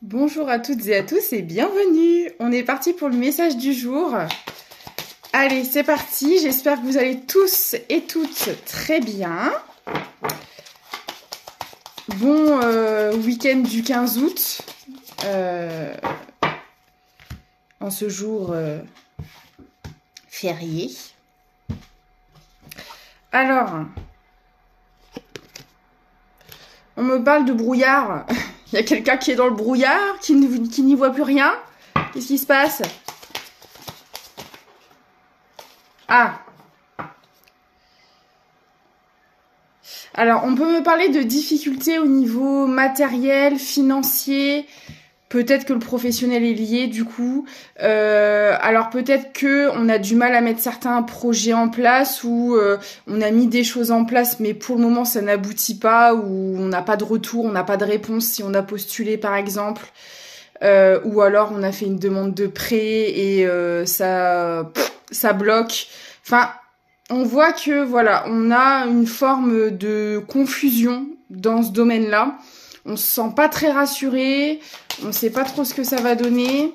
Bonjour à toutes et à tous et bienvenue. On est parti pour le message du jour. Allez, c'est parti. J'espère que vous allez tous et toutes très bien. Bon week-end du 15 août. En ce jour férié. Alors, on me parle de brouillard. Il y a quelqu'un qui est dans le brouillard, qui n'y voit plus rien. Qu'est-ce qui se passe? Ah. Alors, on peut me parler de difficultés au niveau matériel, financier. Peut-être que le professionnel est lié, du coup. Alors, peut-être que on a du mal à mettre certains projets en place ou on a mis des choses en place, mais pour le moment, ça n'aboutit pas ou on n'a pas de retour, on n'a pas de réponse si on a postulé, par exemple. Ou alors, on a fait une demande de prêt et ça bloque. Enfin, on voit que, voilà, on a une forme de confusion dans ce domaine-là. On se sent pas très rassuré, on sait pas trop ce que ça va donner.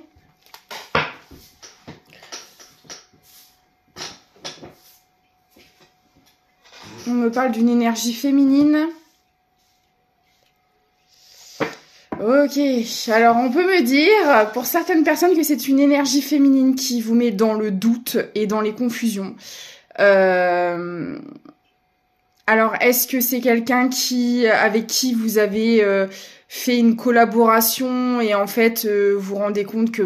On me parle d'une énergie féminine. Ok, alors on peut me dire, pour certaines personnes, que c'est une énergie féminine qui vous met dans le doute et dans les confusions. Alors, est-ce que c'est quelqu'un avec qui vous avez fait une collaboration et en fait vous vous rendez compte que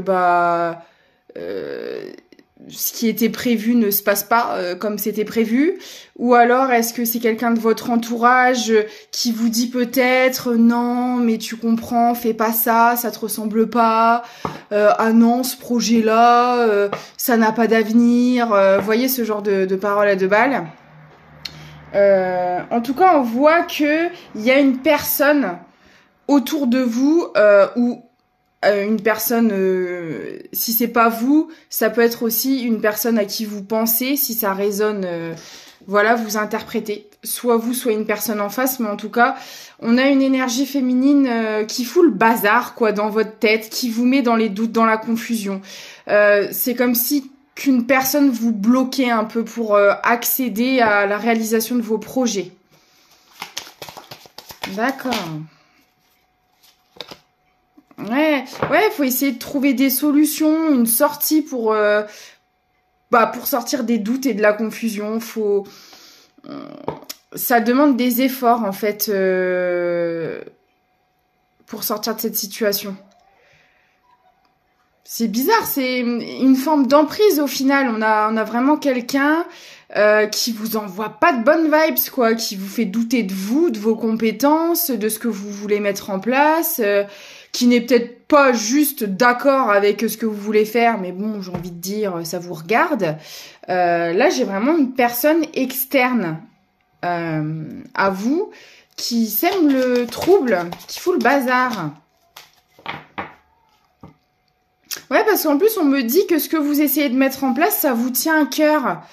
ce qui était prévu ne se passe pas comme c'était prévu? Ou alors est-ce que c'est quelqu'un de votre entourage qui vous dit peut-être non mais tu comprends, fais pas ça, ça te ressemble pas, ah non ce projet-là ça n'a pas d'avenir, voyez ce genre de paroles à deux balles. En tout cas, on voit que il y a une personne autour de vous ou une personne, si c'est pas vous, ça peut être aussi une personne à qui vous pensez, si ça résonne, voilà, vous interprétez. Soit vous, soit une personne en face, mais en tout cas, on a une énergie féminine qui fout le bazar, quoi, dans votre tête, qui vous met dans les doutes, dans la confusion. C'est comme si qu'une personne vous bloquait un peu pour accéder à la réalisation de vos projets. D'accord. Ouais, faut essayer de trouver des solutions, une sortie pour sortir des doutes et de la confusion. Ça demande des efforts en fait pour sortir de cette situation. C'est bizarre, c'est une forme d'emprise au final. On a vraiment quelqu'un qui vous envoie pas de bonnes vibes, quoi, qui vous fait douter de vous, de vos compétences, de ce que vous voulez mettre en place, qui n'est peut-être pas juste d'accord avec ce que vous voulez faire, mais bon, j'ai envie de dire, ça vous regarde. Là, j'ai vraiment une personne externe à vous qui sème le trouble, qui fout le bazar. Ouais, parce qu'en plus, on me dit que ce que vous essayez de mettre en place, ça vous tient à cœur.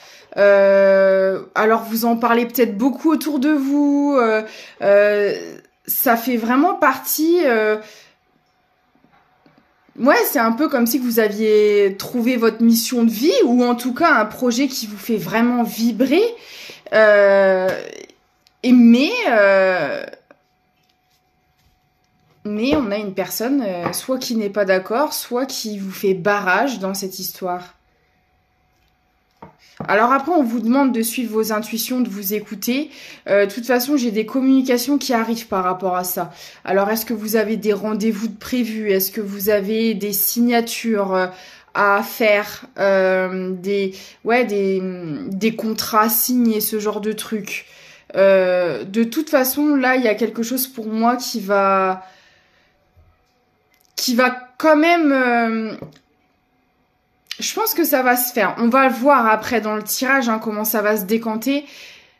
Alors, vous en parlez peut-être beaucoup autour de vous. Ça fait vraiment partie... Ouais, c'est un peu comme si vous aviez trouvé votre mission de vie, ou en tout cas un projet qui vous fait vraiment vibrer. Mais on a une personne soit qui n'est pas d'accord, soit qui vous fait barrage dans cette histoire. Alors après, on vous demande de suivre vos intuitions, de vous écouter. De toute façon, j'ai des communications qui arrivent par rapport à ça. Alors, est-ce que vous avez des rendez-vous de prévus? Est-ce que vous avez des signatures à faire? Des contrats signés, ce genre de trucs. De toute façon, là, il y a quelque chose pour moi qui va quand même... je pense que ça va se faire. On va le voir après dans le tirage, comment ça va se décanter.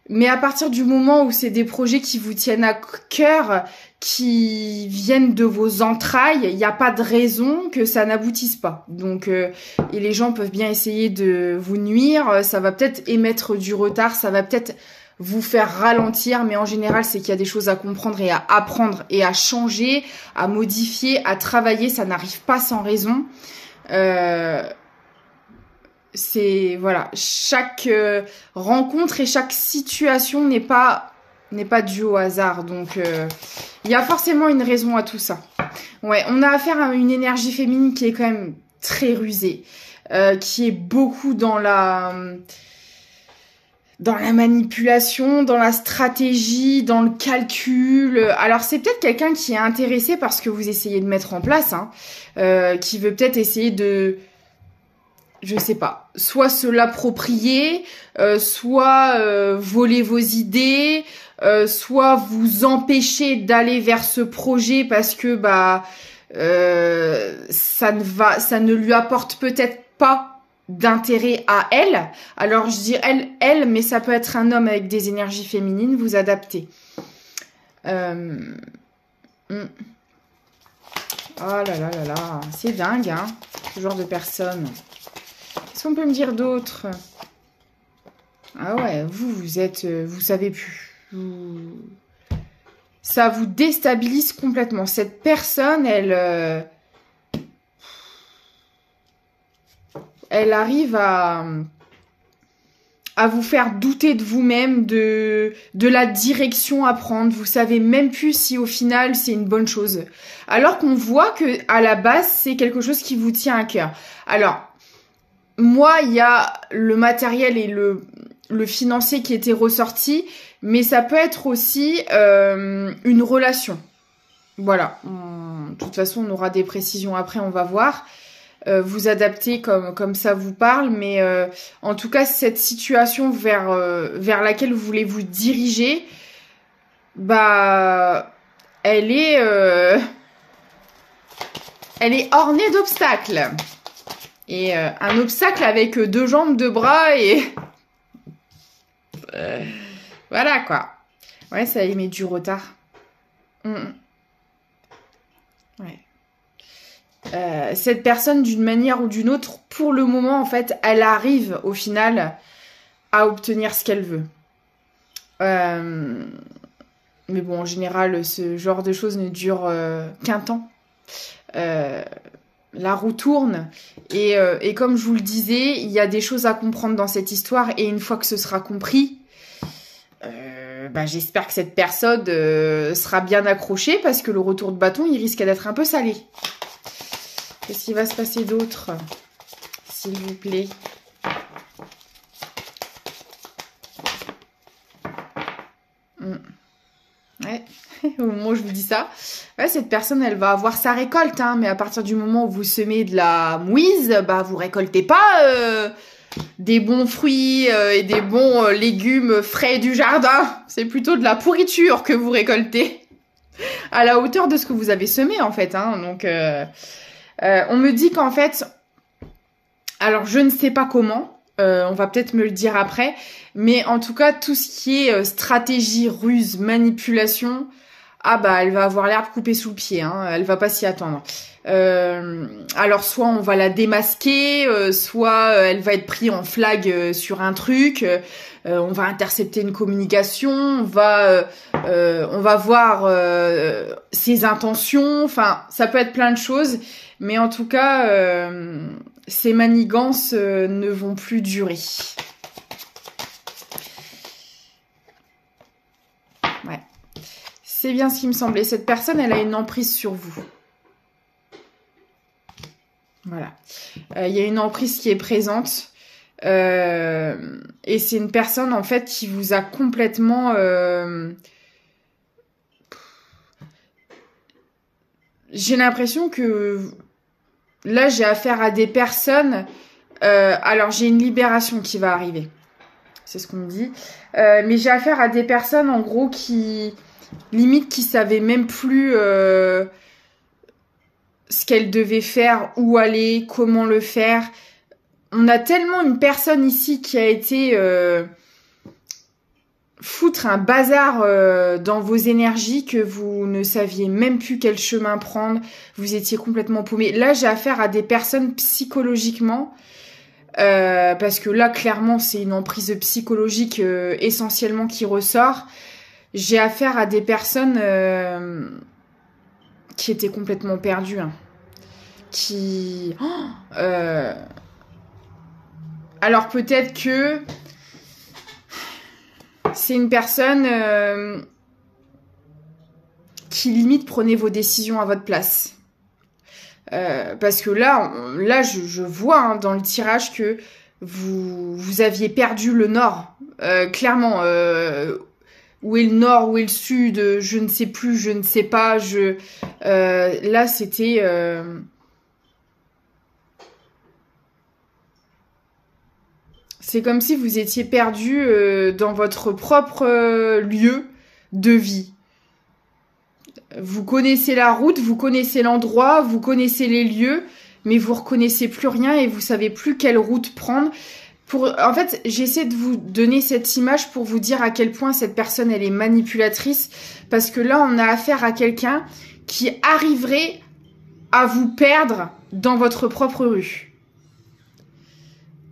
Mais à partir du moment où c'est des projets qui vous tiennent à cœur, qui viennent de vos entrailles, il n'y a pas de raison que ça n'aboutisse pas. Donc, et les gens peuvent bien essayer de vous nuire. Ça va peut-être émettre du retard. Ça va peut-être vous faire ralentir, mais en général, c'est qu'il y a des choses à comprendre et à apprendre et à changer, à modifier, à travailler. Ça n'arrive pas sans raison. C'est voilà, chaque rencontre et chaque situation n'est pas due au hasard. Donc, il y a forcément une raison à tout ça. Ouais, on a affaire à une énergie féminine qui est quand même très rusée, qui est beaucoup dans la manipulation, dans la stratégie, dans le calcul. Alors, c'est peut-être quelqu'un qui est intéressé par ce que vous essayez de mettre en place, hein, qui veut peut-être essayer de, je sais pas, soit se l'approprier, soit voler vos idées, soit vous empêcher d'aller vers ce projet parce que ça ne lui apporte peut-être pas d'intérêt à elle. Alors je dis elle, mais ça peut être un homme avec des énergies féminines, vous adaptez. Oh là là là là, c'est dingue, hein, ce genre de personne. Qu'est-ce qu'on peut me dire d'autre? Ah ouais, vous êtes, vous savez plus. Ça vous déstabilise complètement. Cette personne, elle arrive à vous faire douter de vous-même, de la direction à prendre. Vous savez même plus si au final c'est une bonne chose. Alors qu'on voit que à la base c'est quelque chose qui vous tient à cœur. Alors moi, il y a le matériel et le financier qui était ressorti, mais ça peut être aussi une relation. Voilà. De toute façon, on aura des précisions après, on va voir. Vous adaptez comme ça vous parle, mais en tout cas, cette situation vers laquelle vous voulez vous diriger, elle est ornée d'obstacles. Et un obstacle avec 2 jambes, 2 bras et... voilà, quoi. Ouais, ça y met du retard. Ouais. Cette personne, d'une manière ou d'une autre, pour le moment, en fait, elle arrive, au final, à obtenir ce qu'elle veut. Mais bon, en général, ce genre de choses ne dure qu'un temps. La roue tourne et comme je vous le disais, il y a des choses à comprendre dans cette histoire et une fois que ce sera compris, j'espère que cette personne sera bien accrochée parce que le retour de bâton, il risque d'être un peu salé. Qu'est-ce qui va se passer d'autre, s'il vous plaît? Ouais. Au moment où je vous dis ça, ouais, cette personne, elle va avoir sa récolte, hein, mais à partir du moment où vous semez de la mouise, vous récoltez pas des bons fruits et des bons légumes frais du jardin. C'est plutôt de la pourriture que vous récoltez, à la hauteur de ce que vous avez semé, en fait. Hein. Donc, on me dit qu'en fait, alors je ne sais pas comment, on va peut-être me le dire après, mais en tout cas, tout ce qui est stratégie, ruse, manipulation... elle va avoir l'herbe coupée sous le pied, hein. Elle va pas s'y attendre. Alors soit on va la démasquer, soit elle va être prise en flag sur un truc, on va intercepter une communication, on va voir ses intentions, enfin ça peut être plein de choses, mais en tout cas ces manigances ne vont plus durer. Ouais. C'est bien ce qui me semblait. Cette personne, elle a une emprise sur vous. Voilà. Il y a une emprise qui est présente. Et c'est une personne, en fait, qui vous a complètement... J'ai l'impression que... Là, j'ai affaire à des personnes... alors, j'ai une libération qui va arriver. C'est ce qu'on me dit. Mais j'ai affaire à des personnes, en gros, qui savaient même plus ce qu'elles devaient faire, où aller, comment le faire. On a tellement une personne ici qui a été foutre un bazar dans vos énergies que vous ne saviez même plus quel chemin prendre. Vous étiez complètement paumé. Là, j'ai affaire à des personnes psychologiquement... parce que là, clairement, c'est une emprise psychologique essentiellement qui ressort. J'ai affaire à des personnes qui étaient complètement perdues, hein, qui... Alors peut-être que c'est une personne qui limite prenait vos décisions à votre place. Parce que là je vois hein, dans le tirage que vous aviez perdu le nord. Clairement, où est le nord, où est le sud, je ne sais plus, je ne sais pas. Là, c'était... C'est comme si vous étiez perdu dans votre propre lieu de vie. Vous connaissez la route, vous connaissez l'endroit, vous connaissez les lieux, mais vous reconnaissez plus rien et vous savez plus quelle route prendre. En fait, j'essaie de vous donner cette image pour vous dire à quel point cette personne, elle est manipulatrice. Parce que là, on a affaire à quelqu'un qui arriverait à vous perdre dans votre propre rue.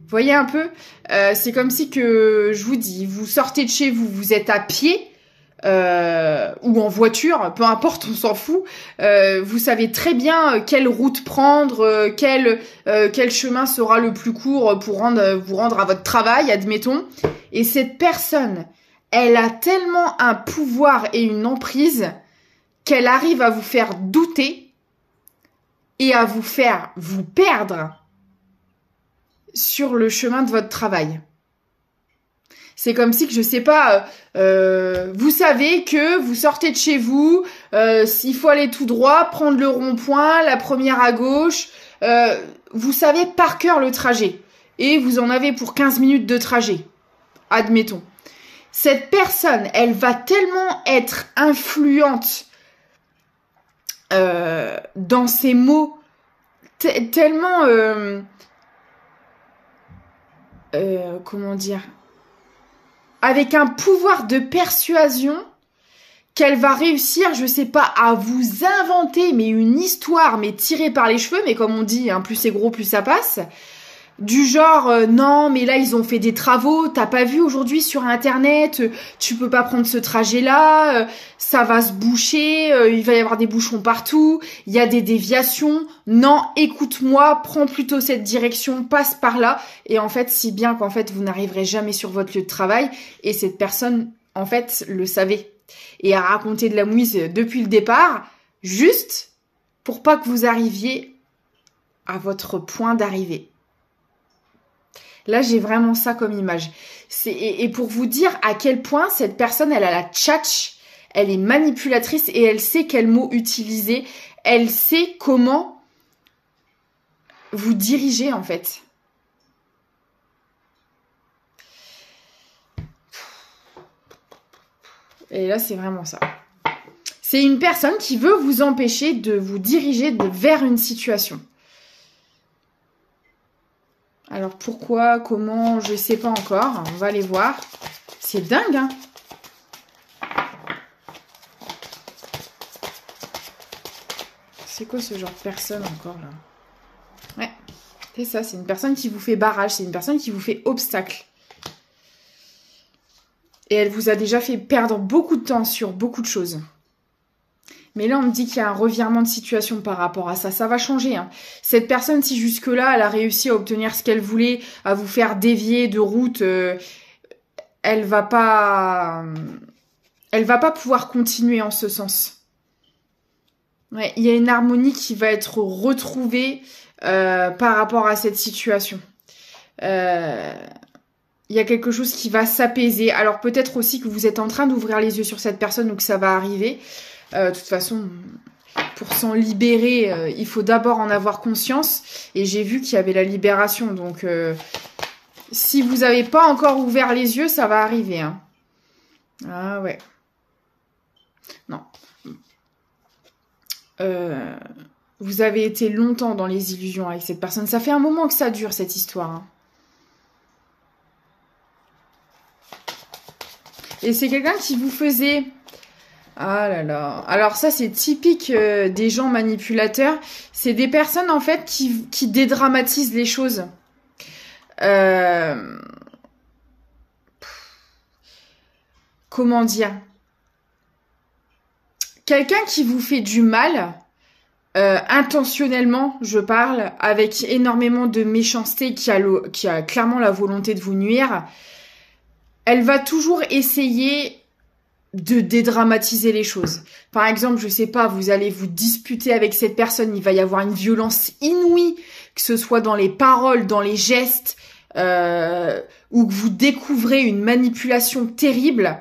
Vous voyez un peu, c'est comme si que, je vous dis, vous sortez de chez vous, vous êtes à pied ou en voiture, peu importe, on s'en fout. Vous savez très bien quelle route prendre, quel chemin sera le plus court pour vous rendre à votre travail, admettons. Et cette personne, elle a tellement un pouvoir et une emprise qu'elle arrive à vous faire douter et à vous faire vous perdre sur le chemin de votre travail. C'est comme si que, je sais pas, vous savez que vous sortez de chez vous, s'il faut aller tout droit, prendre le rond-point, la première à gauche, vous savez par cœur le trajet. Et vous en avez pour 15 minutes de trajet, admettons. Cette personne, elle va tellement être influente dans ses mots, tellement... comment dire, avec un pouvoir de persuasion qu'elle va réussir, je sais pas, à vous inventer mais une histoire, mais tirée par les cheveux, mais comme on dit, hein, plus c'est gros, plus ça passe. Du genre, non, mais là, ils ont fait des travaux, t'as pas vu aujourd'hui sur Internet, tu peux pas prendre ce trajet-là, ça va se boucher, il va y avoir des bouchons partout, il y a des déviations, non, écoute-moi, prends plutôt cette direction, passe par là, et en fait, si bien qu'en fait, vous n'arriverez jamais sur votre lieu de travail, et cette personne, en fait, le savait, et a raconté de la mouise depuis le départ, juste pour pas que vous arriviez à votre point d'arrivée. Là, j'ai vraiment ça comme image. Et pour vous dire à quel point cette personne, elle a la tchatch, elle est manipulatrice et elle sait quel mot utiliser. Elle sait comment vous diriger, en fait. Et là, c'est vraiment ça. C'est une personne qui veut vous empêcher de vous diriger vers une situation. Alors pourquoi, comment, je sais pas encore. On va aller voir. C'est dingue, hein. C'est quoi ce genre de personne encore là? Ouais, c'est ça. C'est une personne qui vous fait barrage. C'est une personne qui vous fait obstacle. Et elle vous a déjà fait perdre beaucoup de temps sur beaucoup de choses. Mais là, on me dit qu'il y a un revirement de situation par rapport à ça. Ça va changer, hein. Cette personne, si jusque-là, elle a réussi à obtenir ce qu'elle voulait, à vous faire dévier de route, elle va pas pouvoir continuer en ce sens. Ouais, il y a une harmonie qui va être retrouvée par rapport à cette situation. Il y a quelque chose qui va s'apaiser. Alors peut-être aussi que vous êtes en train d'ouvrir les yeux sur cette personne ou que ça va arriver. De toute façon, pour s'en libérer, il faut d'abord en avoir conscience. Et j'ai vu qu'il y avait la libération. Donc, si vous n'avez pas encore ouvert les yeux, ça va arriver. Hein. Ah ouais. Non. Vous avez été longtemps dans les illusions avec cette personne. Ça fait un moment que ça dure, cette histoire. Hein. Et c'est quelqu'un qui vous faisait... Ah là là. Alors ça, c'est typique des gens manipulateurs. C'est des personnes, en fait, qui dédramatisent les choses. Comment dire? Quelqu'un qui vous fait du mal, intentionnellement, je parle, avec énormément de méchanceté, qui a clairement la volonté de vous nuire, elle va toujours essayer de dédramatiser les choses. Par exemple, je sais pas, vous allez vous disputer avec cette personne, il va y avoir une violence inouïe, que ce soit dans les paroles, dans les gestes, ou que vous découvrez une manipulation terrible.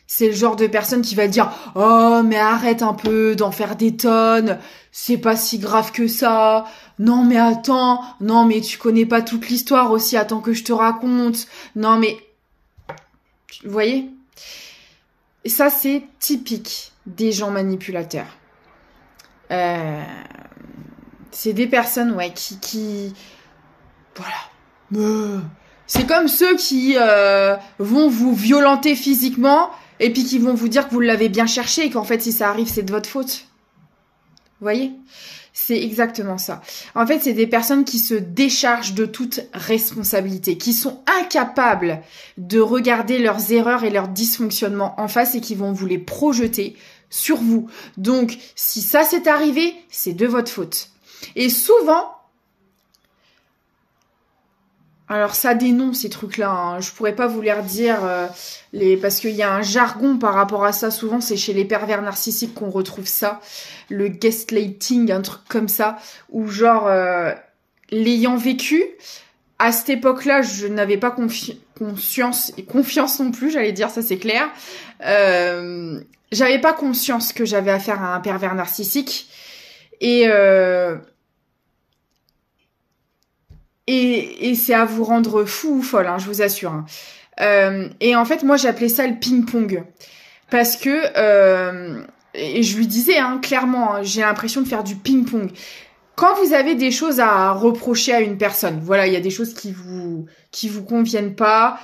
C'est le genre de personne qui va dire « Oh, mais arrête un peu d'en faire des tonnes, c'est pas si grave que ça. Non, mais attends, non, mais tu connais pas toute l'histoire aussi, attends que je te raconte. Non, mais... » Vous voyez ? Et ça, c'est typique des gens manipulateurs. C'est des personnes, ouais, qui... Voilà. C'est comme ceux qui vont vous violenter physiquement et puis qui vont vous dire que vous l'avez bien cherché et qu'en fait, si ça arrive, c'est de votre faute. Vous voyez ? C'est exactement ça. En fait, c'est des personnes qui se déchargent de toute responsabilité, qui sont incapables de regarder leurs erreurs et leurs dysfonctionnements en face et qui vont vous les projeter sur vous. Donc, si ça s'est arrivé, c'est de votre faute. Et souvent, alors ça dénonce ces trucs-là, hein. Je pourrais pas vous les redire parce qu'il y a un jargon par rapport à ça. Souvent, c'est chez les pervers narcissiques qu'on retrouve ça, le gaslighting, un truc comme ça, où genre l'ayant vécu à cette époque-là, je n'avais pas conscience et confiance non plus, j'allais dire, ça c'est clair. J'avais pas conscience que j'avais affaire à un pervers narcissique et c'est à vous rendre fou ou folle, hein, je vous assure. Hein. Et en fait, moi, j'appelais ça le ping-pong. Parce que, et je lui disais, hein, clairement, j'ai l'impression de faire du ping-pong. Quand vous avez des choses à reprocher à une personne, voilà, il y a des choses qui vous conviennent pas,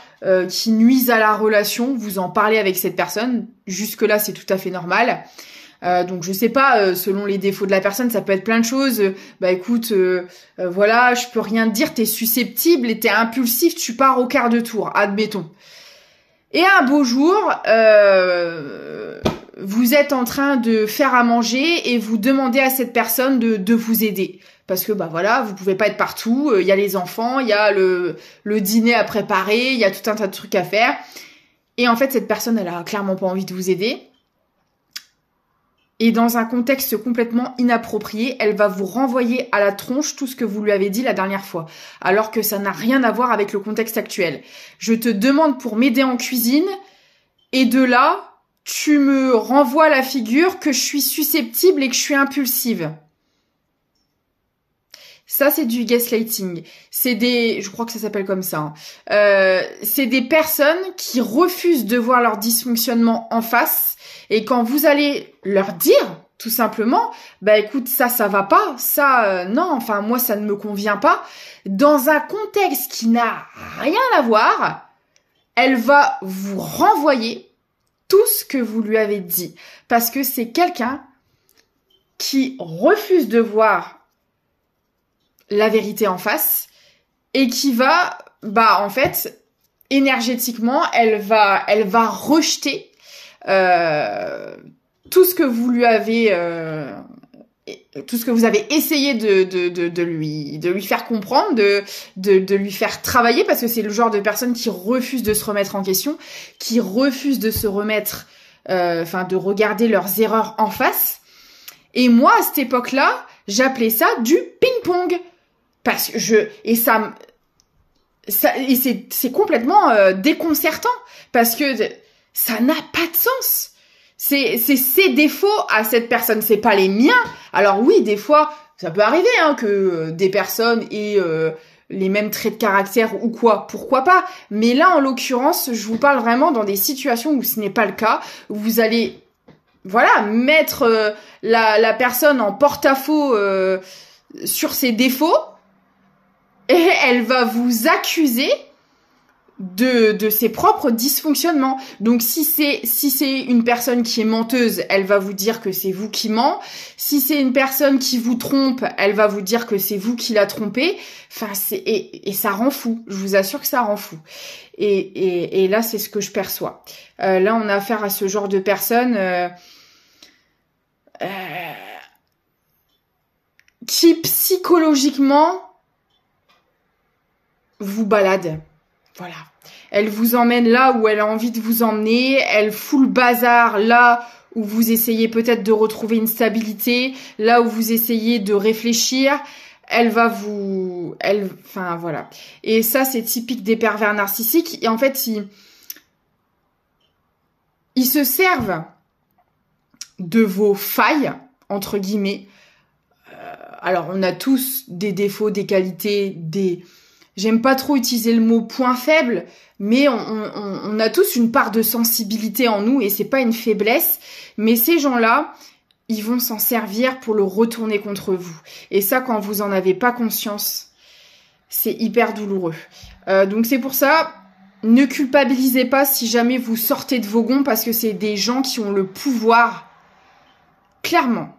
qui nuisent à la relation, vous en parlez avec cette personne. Jusque-là, c'est tout à fait normal. Donc je sais pas, selon les défauts de la personne, ça peut être plein de choses. Bah écoute, voilà, je peux rien te dire, t'es susceptible et t'es impulsif, tu pars au quart de tour, admettons. Et un beau jour, vous êtes en train de faire à manger et vous demandez à cette personne de vous aider. Parce que bah voilà, vous pouvez pas être partout, il y a les enfants, il y a le dîner à préparer, il y a tout un tas de trucs à faire. Et en fait, cette personne, elle a clairement pas envie de vous aider. Et dans un contexte complètement inapproprié, elle va vous renvoyer à la tronche tout ce que vous lui avez dit la dernière fois, alors que ça n'a rien à voir avec le contexte actuel. Je te demande pour m'aider en cuisine, et de là, tu me renvoies la figure que je suis susceptible et que je suis impulsive. Ça, c'est du gaslighting. Je crois que ça s'appelle comme ça. Hein. C'est des personnes qui refusent de voir leur dysfonctionnement en face. Et quand vous allez leur dire, tout simplement, bah écoute, ça va pas, ça, non, enfin moi ça ne me convient pas, dans un contexte qui n'a rien à voir, elle va vous renvoyer tout ce que vous lui avez dit. Parce que c'est quelqu'un qui refuse de voir la vérité en face et qui va, bah en fait, énergétiquement, elle va rejeter tout ce que vous lui avez tout ce que vous avez essayé de lui faire comprendre, de lui faire travailler, parce que c'est le genre de personne qui refuse de se remettre en question, qui refuse de se remettre de regarder leurs erreurs en face. Et moi à cette époque-là, j'appelais ça du ping-pong, parce que c'est complètement déconcertant, parce que ça n'a pas de sens. C'est ses défauts à cette personne, c'est pas les miens. Alors oui, des fois, ça peut arriver hein, que des personnes aient les mêmes traits de caractère ou quoi, pourquoi pas. Mais là, en l'occurrence, je vous parle vraiment dans des situations où ce n'est pas le cas, où vous allez, voilà, mettre la personne en porte-à-faux sur ses défauts, et elle va vous accuser de ses propres dysfonctionnements. Donc si c'est une personne qui est menteuse, elle va vous dire que c'est vous qui ment. Si c'est une personne qui vous trompe, elle va vous dire que c'est vous qui l'a trompé. Enfin, et ça rend fou. Je vous assure que ça rend fou. Et là, c'est ce que je perçois. Là, on a affaire à ce genre de personnes qui psychologiquement vous baladent. Voilà. Elle vous emmène là où elle a envie de vous emmener. Elle fout le bazar là où vous essayez peut-être de retrouver une stabilité, là où vous essayez de réfléchir. Enfin, voilà. Et ça, c'est typique des pervers narcissiques. Et en fait, ils se servent de vos failles, entre guillemets. Alors, on a tous des défauts, des qualités, J'aime pas trop utiliser le mot point faible, mais on a tous une part de sensibilité en nous et c'est pas une faiblesse. Mais ces gens-là, ils vont s'en servir pour le retourner contre vous. Et ça, quand vous en avez pas conscience, c'est hyper douloureux. Donc c'est pour ça, ne culpabilisez pas si jamais vous sortez de vos gonds parce que c'est des gens qui ont le pouvoir, clairement,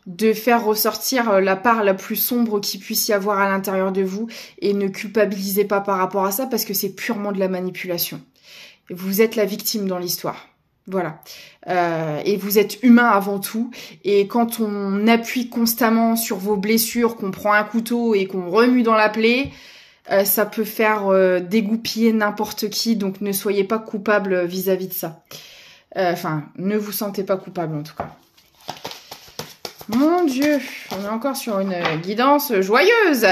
de faire ressortir la part la plus sombre qu'il puisse y avoir à l'intérieur de vous et ne culpabilisez pas par rapport à ça parce que c'est purement de la manipulation. Vous êtes la victime dans l'histoire. Voilà. Et vous êtes humain avant tout. Et quand on appuie constamment sur vos blessures, qu'on prend un couteau et qu'on remue dans la plaie, ça peut faire dégoupiller n'importe qui. Donc ne soyez pas coupable vis-à-vis de ça. Enfin, ne vous sentez pas coupable en tout cas. Mon Dieu, on est encore sur une guidance joyeuse.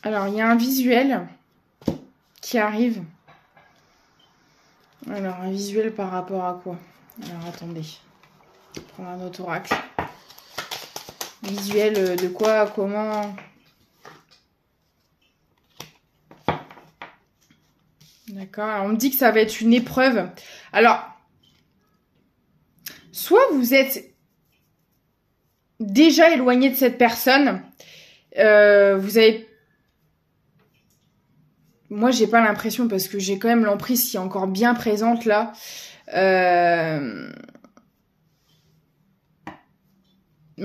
Alors, il y a un visuel qui arrive. Alors, un visuel par rapport à quoi? Alors, attendez. Je vais prendre un autre oracle. Visuel de quoi? Comment? D'accord. Alors, on me dit que ça va être une épreuve. Alors, soit vous êtes déjà éloigné de cette personne. Vous avez... Moi, j'ai pas l'impression parce que j'ai quand même l'emprise qui est encore bien présente là. Mais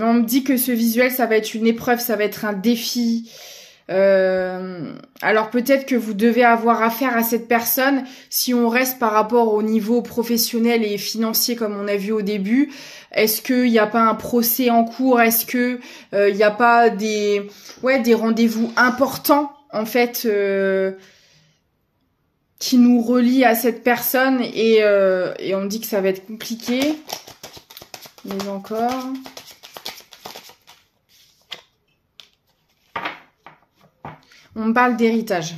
on me dit que ce visuel, ça va être une épreuve, ça va être un défi. Alors peut-être que vous devez avoir affaire à cette personne si on reste par rapport au niveau professionnel et financier comme on a vu au début. Est-ce qu'il n'y a pas un procès en cours? Est-ce que il n'y a pas des rendez-vous importants en fait qui nous relient à cette personne et on me dit que ça va être compliqué. Mais encore... On me parle d'héritage.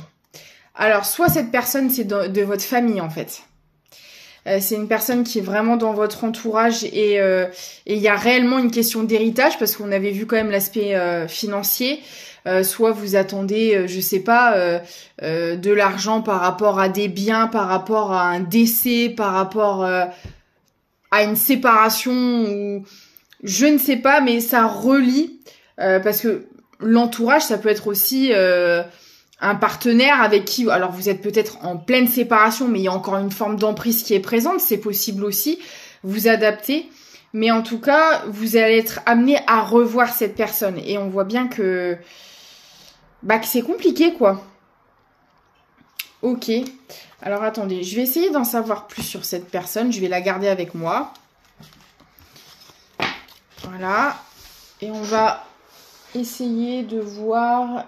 Alors, soit cette personne, c'est de votre famille, en fait. C'est une personne qui est vraiment dans votre entourage et il y a réellement une question d'héritage parce qu'on avait vu quand même l'aspect financier. Soit vous attendez, je sais pas, de l'argent par rapport à des biens, par rapport à un décès, par rapport à une séparation ou je ne sais pas, mais ça relie parce que l'entourage, ça peut être aussi un partenaire avec qui, alors vous êtes peut-être en pleine séparation, mais il y a encore une forme d'emprise qui est présente, c'est possible aussi, vous adapter. Mais en tout cas, vous allez être amené à revoir cette personne. Et on voit bien que c'est compliqué, quoi. Ok. Alors, attendez, je vais essayer d'en savoir plus sur cette personne. Je vais la garder avec moi. Voilà. Et on va... essayer de voir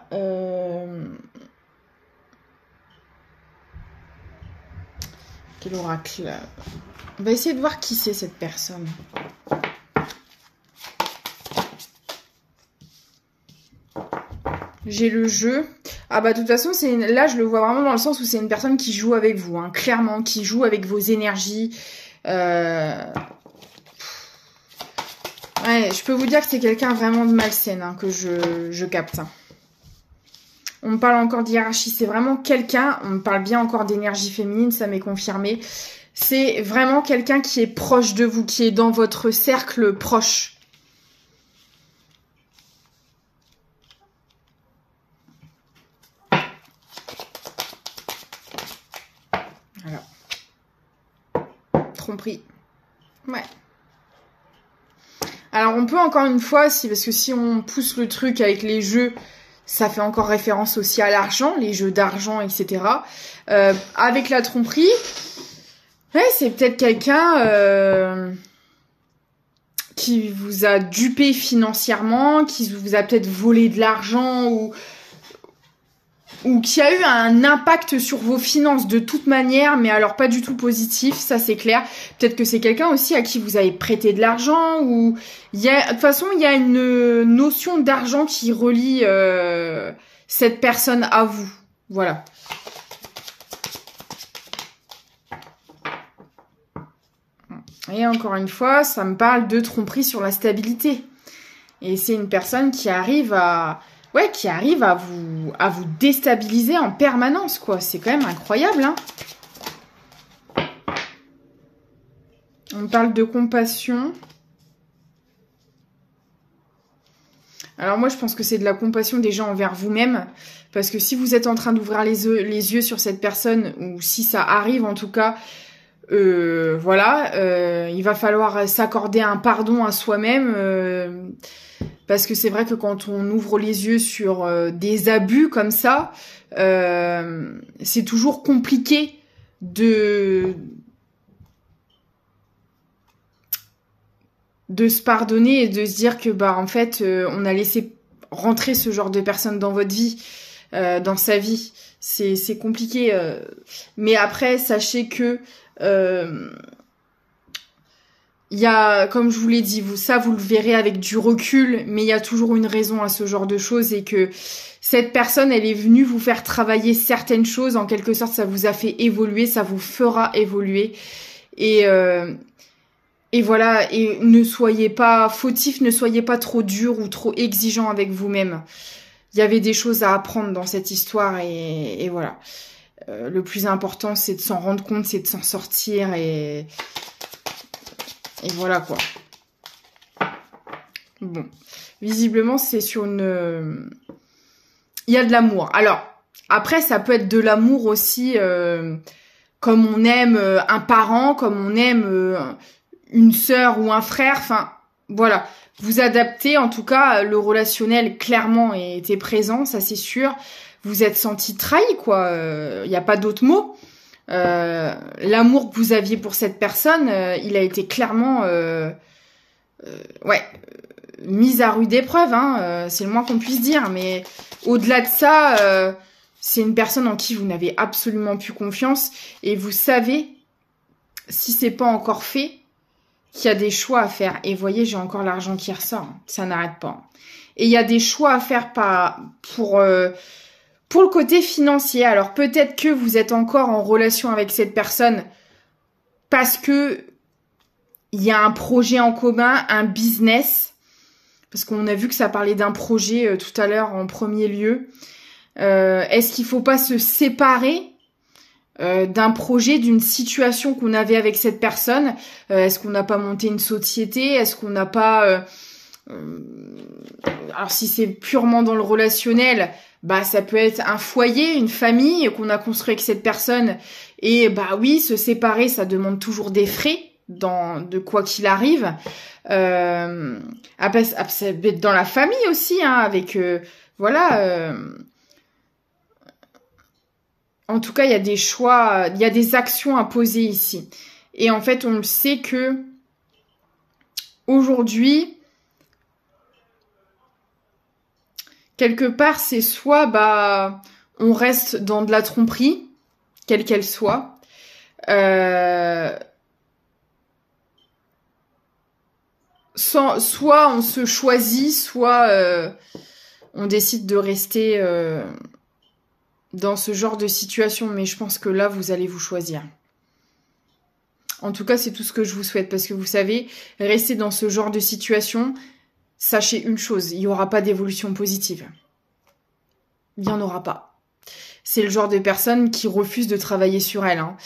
quel oracle. On va essayer de voir qui c'est cette personne. J'ai le jeu. Ah bah de toute façon, là je le vois vraiment dans le sens où c'est une personne qui joue avec vous, hein, clairement, qui joue avec vos énergies. Ouais, je peux vous dire que c'est quelqu'un vraiment de malsaine hein, que je capte. On me parle encore d'hiérarchie, c'est vraiment quelqu'un, on me parle bien encore d'énergie féminine, ça m'est confirmé. C'est vraiment quelqu'un qui est proche de vous, qui est dans votre cercle proche. tromperie. Ouais. Alors on peut encore une fois, parce que si on pousse le truc avec les jeux, ça fait encore référence aussi à l'argent, les jeux d'argent, etc. Avec la tromperie, ouais, c'est peut-être quelqu'un qui vous a dupé financièrement, qui vous a peut-être volé de l'argent ou qui a eu un impact sur vos finances de toute manière, mais alors pas du tout positif, ça c'est clair. Peut-être que c'est quelqu'un aussi à qui vous avez prêté de l'argent, ou de toute façon il y a une notion d'argent qui relie cette personne à vous. Voilà. Et encore une fois, ça me parle de tromperie sur la stabilité. Et c'est une personne qui arrive à vous déstabiliser en permanence, quoi. C'est quand même incroyable, hein. On parle de compassion. Alors moi, je pense que c'est de la compassion déjà envers vous-même. Parce que si vous êtes en train d'ouvrir les yeux sur cette personne, ou si ça arrive en tout cas, voilà, il va falloir s'accorder un pardon à soi-même. Parce que c'est vrai que quand on ouvre les yeux sur des abus comme ça, c'est toujours compliqué de se pardonner et de se dire que bah en fait on a laissé rentrer ce genre de personne dans votre vie, dans sa vie. C'est compliqué. Mais après, sachez que il y a, comme je vous l'ai dit, vous le verrez avec du recul, mais il y a toujours une raison à ce genre de choses, et que cette personne, elle est venue vous faire travailler certaines choses. En quelque sorte, ça vous a fait évoluer, ça vous fera évoluer. Et voilà, et ne soyez pas fautif, ne soyez pas trop dur ou trop exigeant avec vous-même. Il y avait des choses à apprendre dans cette histoire, et voilà. Le plus important, c'est de s'en rendre compte, c'est de s'en sortir, et voilà, quoi. Bon. Visiblement, c'est sur une... Il y a de l'amour. Alors, après, ça peut être de l'amour aussi, comme on aime un parent, comme on aime une sœur ou un frère. Enfin, voilà. Vous adaptez, en tout cas, le relationnel, clairement, était présent, ça c'est sûr. Vous êtes senti trahi, quoi. Il n'y a pas d'autre mot. L'amour que vous aviez pour cette personne, il a été clairement mis à rude épreuve, hein, c'est le moins qu'on puisse dire. Mais au-delà de ça, c'est une personne en qui vous n'avez absolument plus confiance, et vous savez, si c'est pas encore fait, qu'il y a des choix à faire. Et voyez, j'ai encore l'argent qui ressort, hein. Ça n'arrête pas. Et il y a des choix à faire pour le côté financier. Alors peut-être que vous êtes encore en relation avec cette personne parce que il y a un projet en commun, un business. Parce qu'on a vu que ça parlait d'un projet tout à l'heure en premier lieu. Est-ce qu'il faut pas se séparer d'un projet, d'une situation qu'on avait avec cette personne? Est-ce qu'on n'a pas monté une société? Est-ce qu'on n'a pas... alors si c'est purement dans le relationnel, bah ça peut être un foyer, une famille qu'on a construit avec cette personne. Et bah oui, se séparer, ça demande toujours des frais de quoi qu'il arrive. Après, ça peut être dans la famille aussi, hein, avec voilà. En tout cas, il y a des choix, il y a des actions à poser ici. Et en fait, on le sait que aujourd'hui, quelque part, c'est soit bah on reste dans de la tromperie, quelle qu'elle soit. Soit on se choisit, soit on décide de rester dans ce genre de situation. Mais je pense que là, vous allez vous choisir. En tout cas, c'est tout ce que je vous souhaite. Parce que vous savez, rester dans ce genre de situation, sachez une chose, il n'y aura pas d'évolution positive. Il n'y en aura pas. C'est le genre de personne qui refuse de travailler sur elle, hein.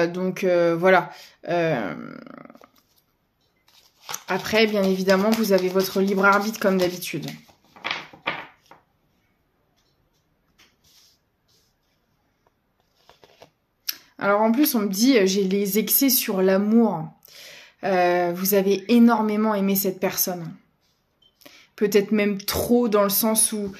Donc voilà. Après, bien évidemment, vous avez votre libre arbitre comme d'habitude. Alors en plus, on me dit, j'ai les excès sur l'amour. Vous avez énormément aimé cette personne. Peut-être même trop, dans le sens où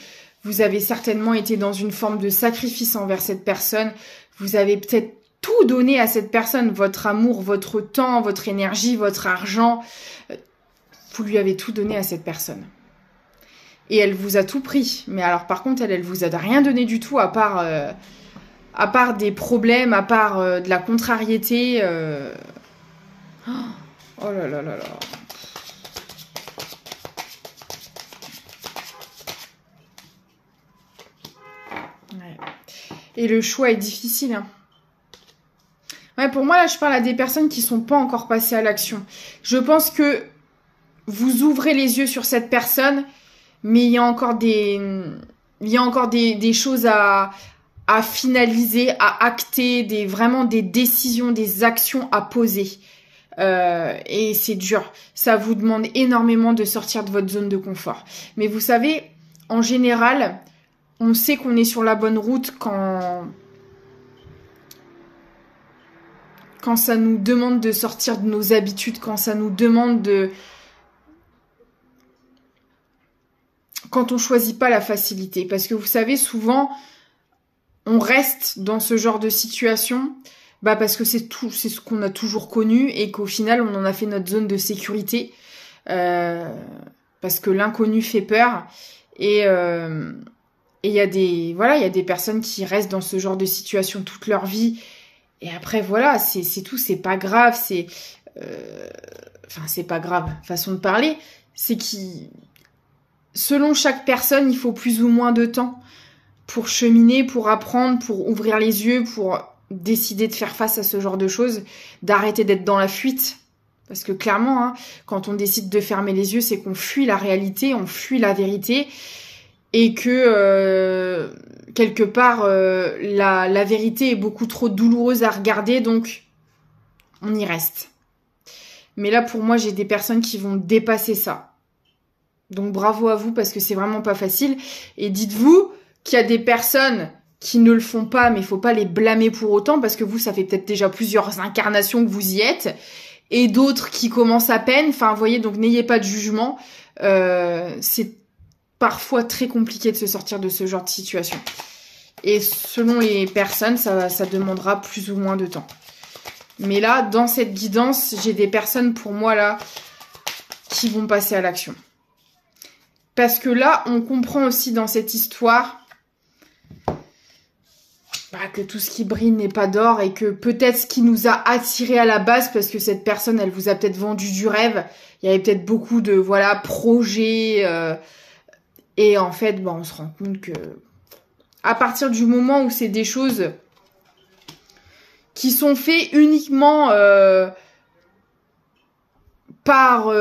vous avez certainement été dans une forme de sacrifice envers cette personne. Vous avez peut-être tout donné à cette personne. Votre amour, votre temps, votre énergie, votre argent. Vous lui avez tout donné à cette personne. Et elle vous a tout pris. Mais alors par contre, elle vous a rien donné du tout, à part des problèmes, à part de la contrariété. Oh là là là là. Ouais. Et le choix est difficile. Hein. Ouais, pour moi, là, je parle à des personnes qui sont pas encore passées à l'action. Je pense que vous ouvrez les yeux sur cette personne, mais il y a encore des choses à finaliser, à acter, vraiment des décisions, des actions à poser. Et c'est dur. Ça vous demande énormément de sortir de votre zone de confort. Mais vous savez, en général, on sait qu'on est sur la bonne route quand ça nous demande de sortir de nos habitudes, quand ça nous demande quand on choisit pas la facilité. Parce que vous savez, souvent, on reste dans ce genre de situation parce que c'est ce qu'on a toujours connu et qu'au final, on en a fait notre zone de sécurité. Parce que l'inconnu fait peur. Et il y a des personnes qui restent dans ce genre de situation toute leur vie. Et après, voilà, c'est tout, c'est pas grave, c'est pas grave, façon de parler, c'est selon chaque personne, il faut plus ou moins de temps pour cheminer, pour apprendre, pour ouvrir les yeux, pour décider de faire face à ce genre de choses, d'arrêter d'être dans la fuite. Parce que clairement, hein, quand on décide de fermer les yeux, c'est qu'on fuit la réalité, on fuit la vérité, et que quelque part, la vérité est beaucoup trop douloureuse à regarder, donc on y reste. Mais là, pour moi, j'ai des personnes qui vont dépasser ça. Donc bravo à vous, parce que c'est vraiment pas facile. Et dites-vous qu'il y a des personnes qui ne le font pas, mais il faut pas les blâmer pour autant, parce que vous, ça fait peut-être déjà plusieurs incarnations que vous y êtes, et d'autres qui commencent à peine. Enfin, vous voyez, donc n'ayez pas de jugement. C'est parfois très compliqué de se sortir de ce genre de situation. Et selon les personnes, ça demandera plus ou moins de temps. Mais là, dans cette guidance, j'ai des personnes pour moi là qui vont passer à l'action. Parce que là, on comprend aussi dans cette histoire que tout ce qui brille n'est pas d'or et que peut-être ce qui nous a attirés à la base, parce que cette personne, elle vous a peut-être vendu du rêve, il y avait peut-être beaucoup de projets, et en fait, on se rend compte que à partir du moment où c'est des choses qui sont faites uniquement par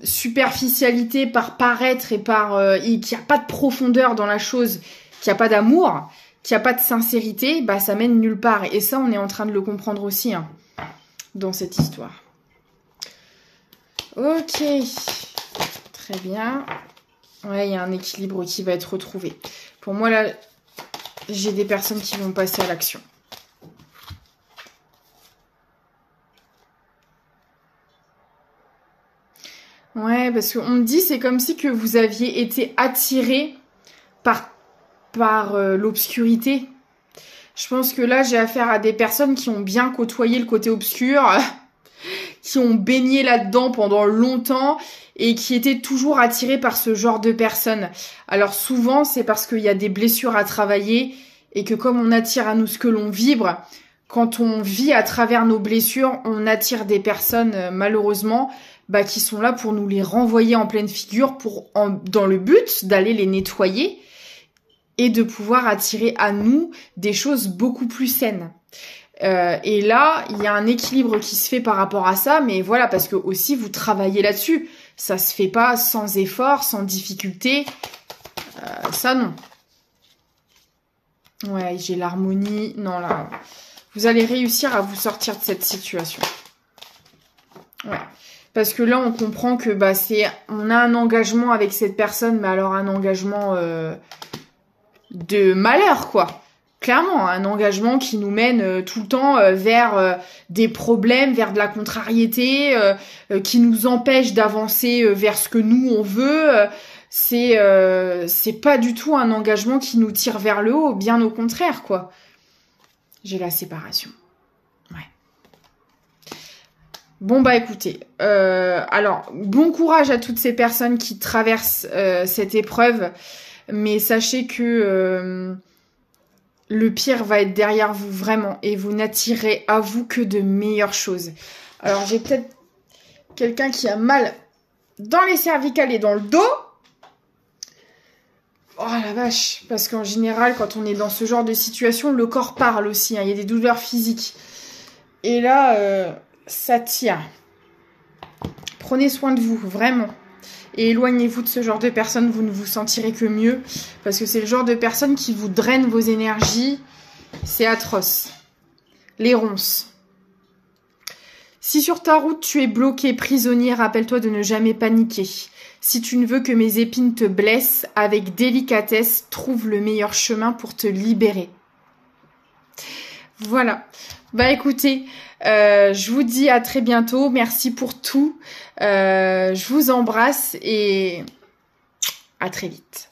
superficialité, par paraître et qu'il n'y a pas de profondeur dans la chose, qu'il n'y a pas d'amour, qu'il n'y a pas de sincérité, ça mène nulle part. Et ça, on est en train de le comprendre aussi dans cette histoire. Ok, très bien. Ouais, il y a un équilibre qui va être retrouvé. Pour moi, là, j'ai des personnes qui vont passer à l'action. Ouais, parce qu'on me dit, c'est comme si que vous aviez été attiré par l'obscurité. Je pense que là, j'ai affaire à des personnes qui ont bien côtoyé le côté obscur, qui ont baigné là-dedans pendant longtemps et qui étaient toujours attirés par ce genre de personnes. Alors souvent, c'est parce qu'il y a des blessures à travailler et que comme on attire à nous ce que l'on vibre, quand on vit à travers nos blessures, on attire des personnes, malheureusement, qui sont là pour nous les renvoyer en pleine figure dans le but d'aller les nettoyer et de pouvoir attirer à nous des choses beaucoup plus saines. Et là, il y a un équilibre qui se fait par rapport à ça, mais voilà, parce que aussi vous travaillez là-dessus. Ça se fait pas sans effort, sans difficulté. Ça, non. Ouais, j'ai l'harmonie. Non, là, vous allez réussir à vous sortir de cette situation. Ouais. Parce que là, on comprend que on a un engagement avec cette personne, mais alors un engagement de malheur, quoi. Clairement, un engagement qui nous mène tout le temps vers des problèmes, vers de la contrariété, qui nous empêche d'avancer vers ce que nous on veut. C'est pas du tout un engagement qui nous tire vers le haut, bien au contraire, quoi. J'ai la séparation. Ouais. Bon bah écoutez, alors bon courage à toutes ces personnes qui traversent cette épreuve, mais sachez que le pire va être derrière vous, vraiment. Et vous n'attirez à vous que de meilleures choses. Alors, j'ai peut-être quelqu'un qui a mal dans les cervicales et dans le dos. Oh la vache. Parce qu'en général, quand on est dans ce genre de situation, le corps parle aussi. Hein. Il y a des douleurs physiques. Et là, ça tire. Prenez soin de vous, vraiment. Et éloignez-vous de ce genre de personnes, vous ne vous sentirez que mieux. Parce que c'est le genre de personnes qui vous drainent vos énergies. C'est atroce. Les ronces. Si sur ta route tu es bloqué, prisonnier, rappelle-toi de ne jamais paniquer. Si tu ne veux que mes épines te blessent, avec délicatesse, trouve le meilleur chemin pour te libérer. Voilà. Bah écoutez, je vous dis à très bientôt. Merci pour tout. Je vous embrasse et à très vite.